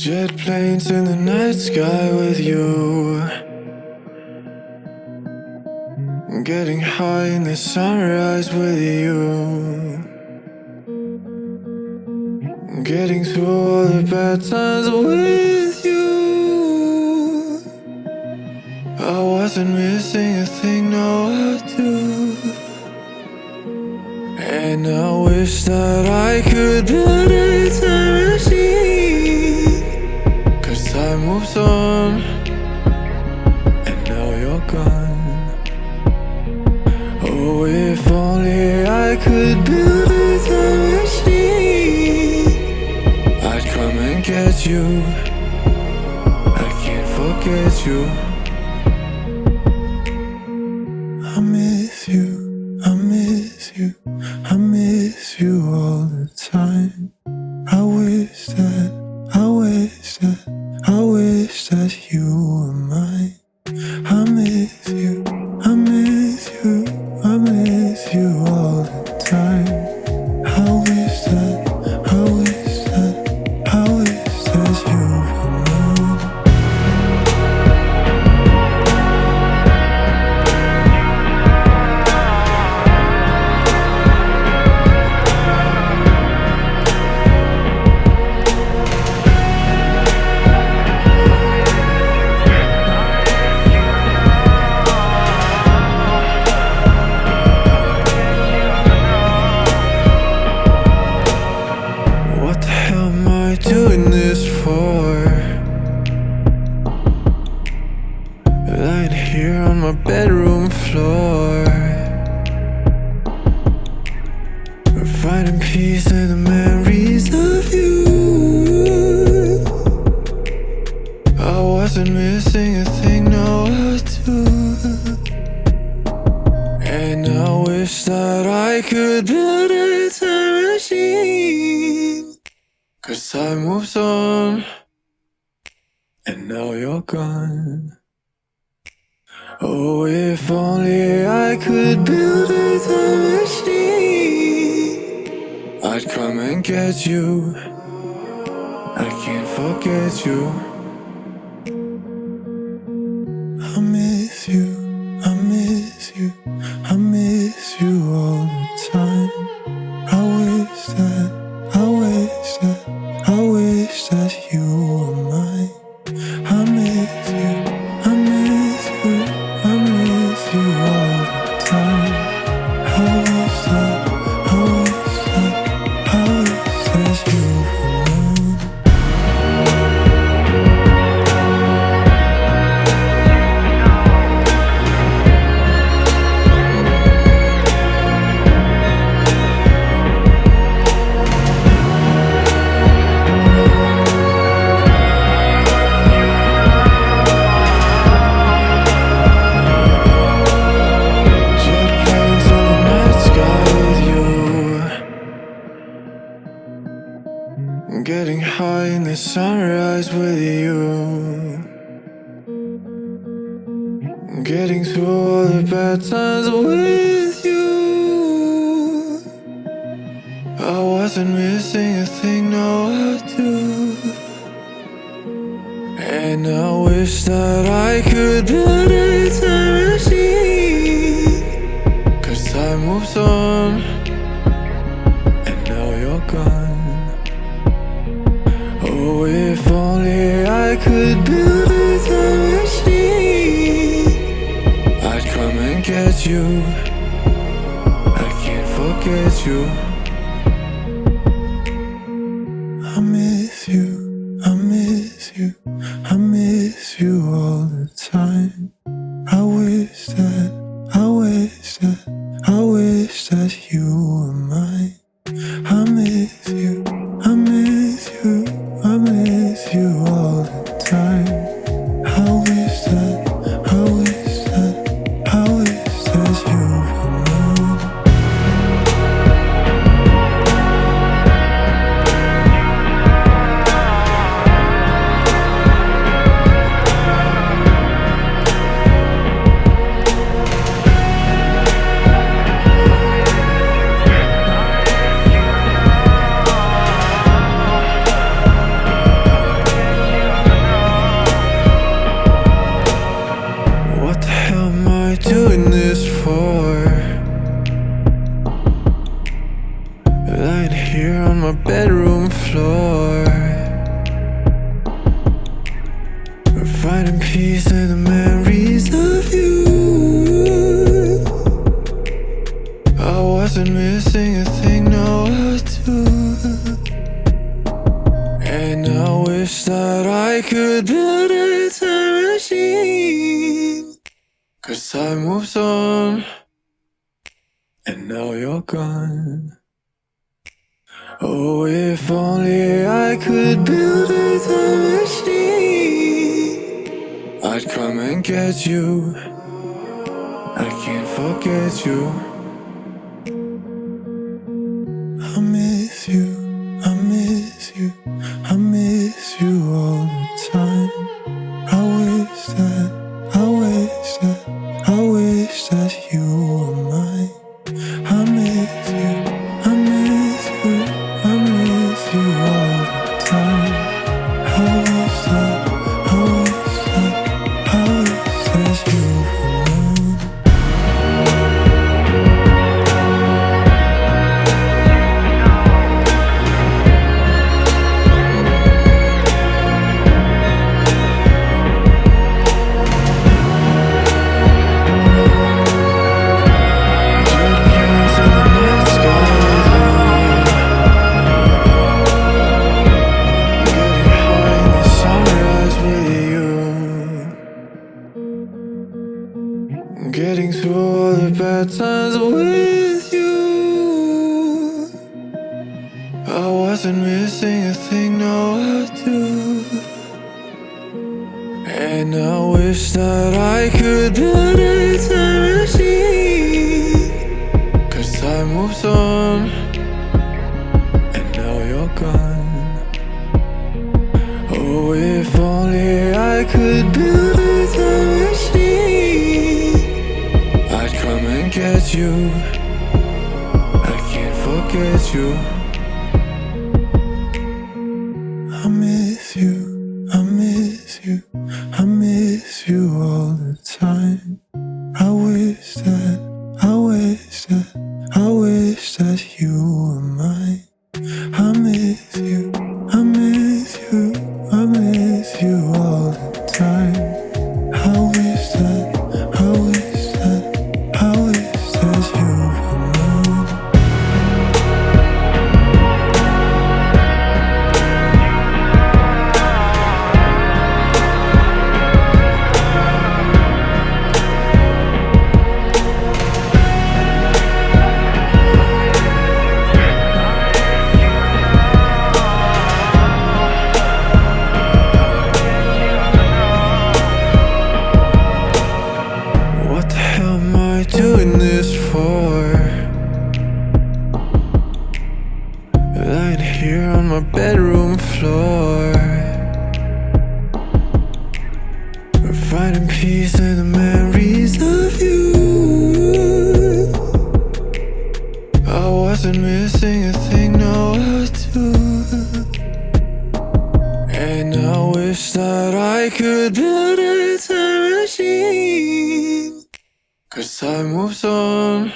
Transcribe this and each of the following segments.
Jet planes in the night sky with you, getting high in the sunrise with you, getting through all the bad times with you. I wasn't missing a thing, no I do. And I wish that I could build a time machine, 'cause time moves on, and now you're gone. Oh, if only I could build a time machine, I'd come and get you. I can't forget you. I miss you, I miss you, I miss you all the time. I wish that you were mine. I miss you, I miss you, I miss you all the time. I wish that you were mine. What the hell am I doing this for? Lying here on my bedroom floor, finding peace in the memories of you. I wasn't missing a thing, no I do. And I wish that I could build a time machine, 'cause time moves on, and now you're gone. Oh, if only I could build a time machine, I'd come and get you. I can't forget you. I miss you, I miss you, I miss you all the time. I wish that you were mine. I miss you, I miss you, I miss you all the time. I wish that you were mine. Getting high in the sunrise with you, getting through all the bad times with you. I wasn't missing a thing, no I do. And I wish that I could build a time machine, 'cause time moves on, and now you're gone. Oh, if only I could build a time machine, I'd come and get you. I can't forget you. I miss you, I miss you, I miss you all the time. I wish that you were mine. I miss you, I miss you, I miss you all the time. I wish that you were mine. finding peace in the memories of you. I wasn't missing a thing, no, I do. And I wish that I could build a time machine, 'cause time moves on, and now you're gone. Oh, if only I could build a time machine, I'd come and get you. I can't forget you. I miss you, I miss you, I miss you all the time. I wish that, I wish that, I wish that you were mine. I miss you, I miss you, I miss you all the time. I wish that, I wish that, I wish that you were mine. Getting through all the bad times with you. I wasn't missing a thing, no, I do. And I wish that I could build a time machine, 'cause time moves on, and now you're gone. Oh, if only I could build a time machine, I'd come and get you. I can't forget you. I miss you, I miss you, I miss you all the time. I wish that, I wish that, I wish that you were mine. I miss you, I miss you, I miss you all the time. I wish that, I wish that, I wish that you were mine. What the hell am I doing this for? Lying here on my bedroom floor, finding peace in the memories of you. I wasn't missing a thing, no, I do. And I wish that I could build a time machine, 'cause time moves on,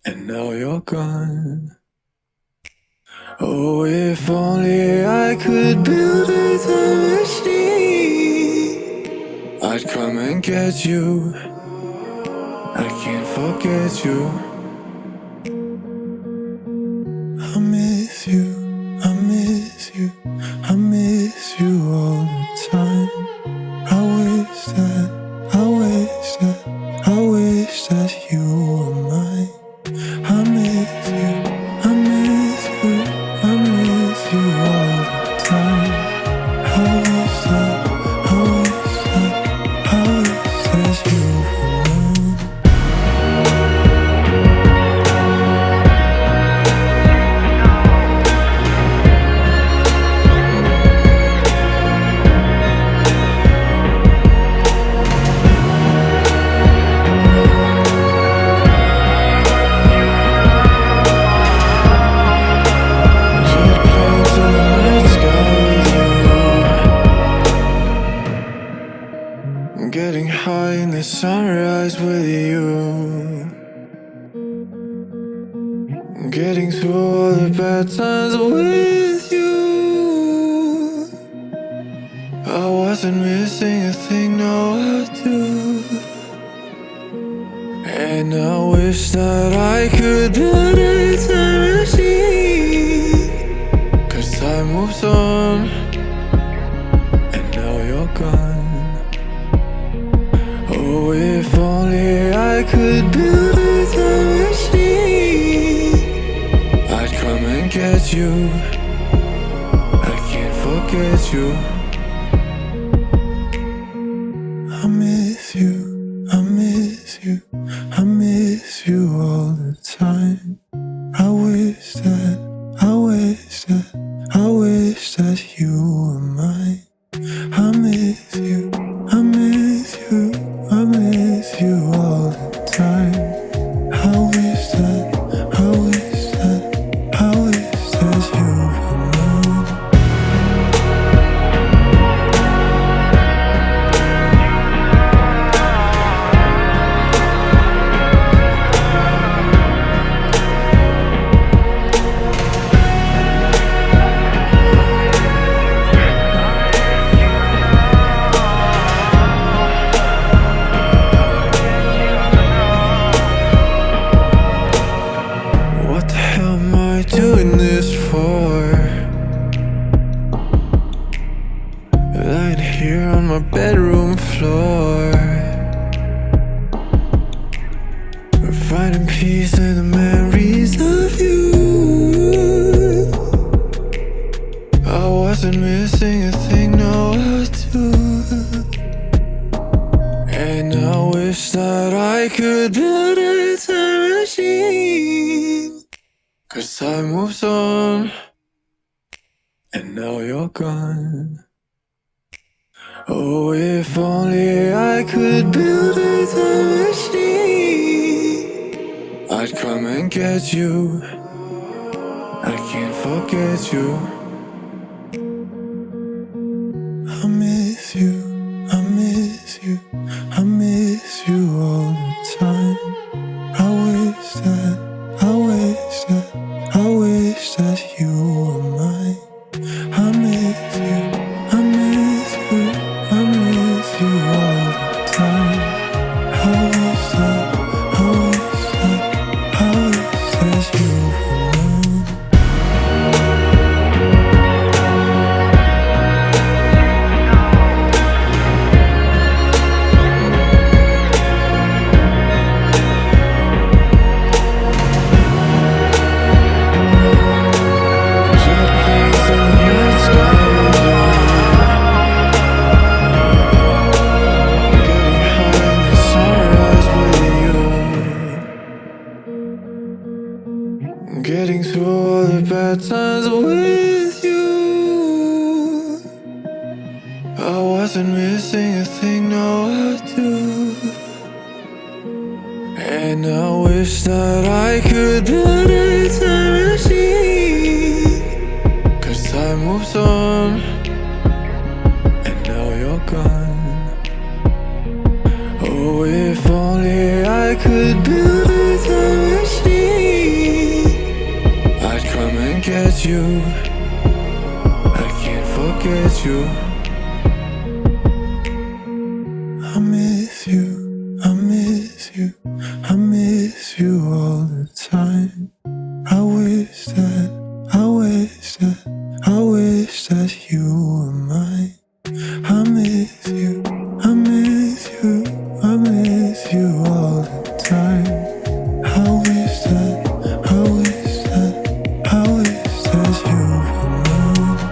and now you're gone. Oh, if only I could build a time machine, I'd come and get you. I can't forget you. I miss you, I miss you, I miss you all the time. I wish that, I wish that, I wish that you were mine. I miss you, I miss you, I miss you all the time. I wish that, I wish that, I wish that you were mine. Getting high in the sunrise with you. Getting through all the bad times with you. I wasn't missing a thing, no I do. And I wish that I could build a time machine, 'cause time moves on, and now you're gone. Oh, if only I could build a time machine, I'd come and get you. I can't forget you. I miss you, I miss you, I miss you all the time. I wish that, I wish that, I wish that you were mine. I miss you, I miss you, I miss you all the time. I wish that, I wish that, I wish that you were mine. What the hell am I doing this for? Lying here on my bedroom floor, finding peace in the memories of you. I wasn't missing a thing, no I do. And I wish that I could build a time machine, 'cause time moves on, and now you're gone. Oh, if only I could build a time machine, I'd come and get you. I can't forget you. I miss you, I miss you, I miss you all the time. I wish that, I wish that, I wish that you were mine. I miss you, I miss you, I miss you all the time. I wish that, I wish that, I wish that you were mine. Jet planes in the night sky, getting high in the sunrise with you, getting through all the bad times with you. I wasn't missing a thing, no I do. And I wish that I could build a time machine, 'cause time moves on, and now you're gone. Oh, if only I could build a time machine, I'd come and get you. I can't forget you. I miss you, I miss you, I miss you all the time. I wish that, I wish that, I wish that you were mine. I miss you, I miss you, I miss you all the time. I wish that, I wish that, I wish that you were mine.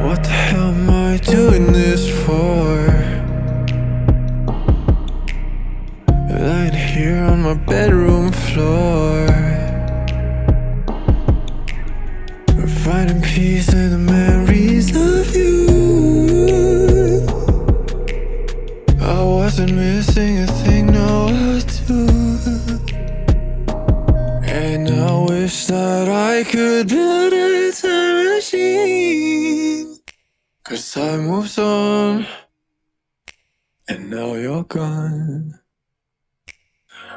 What the hell am I doing this for? Lying here on my bedroom floor, finding peace in the memories of you. I wasn't missing a thing, no I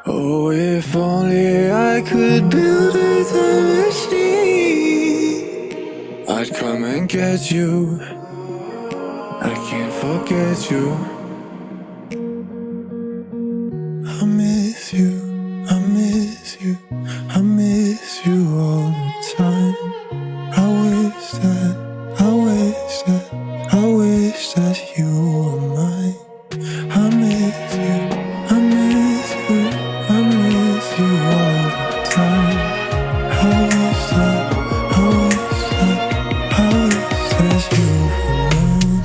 Oh, if only I could build a time machine, I'd come and get you. I can't forget you. I miss you, I miss you, I miss you all the time. I wish that, I wish that, I wish that you were mine. I miss you, I miss you, I miss you all the time. I wish that, I wish that, I wish that you were mine.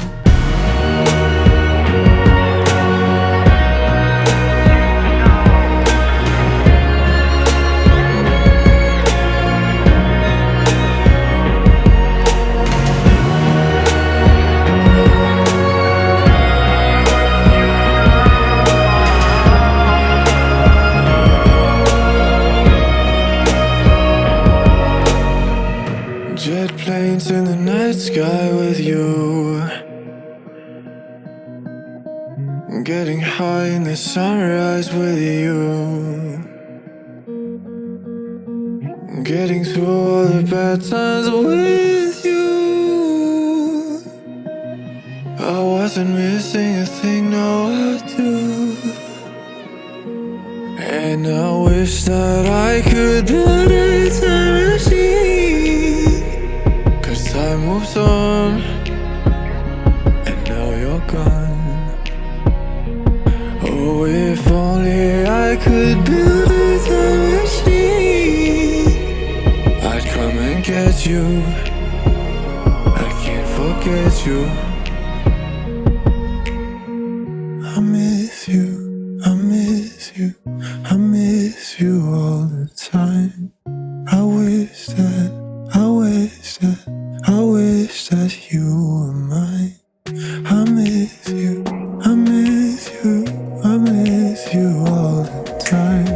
Jet planes in the night sky with you, getting high in the sunrise with you, getting through all the bad times with you. I wasn't missing a thing, now I do. And I wish that I could build a time machine, 'cause time moves on, and now you're gone. Oh, if only I could build a time machine, I'd come and get you. I can't forget you. I miss you, I miss you, I miss you all the time. I wish that, I wish that, I wish that you were mine. I miss you, I miss you, I miss you all the time.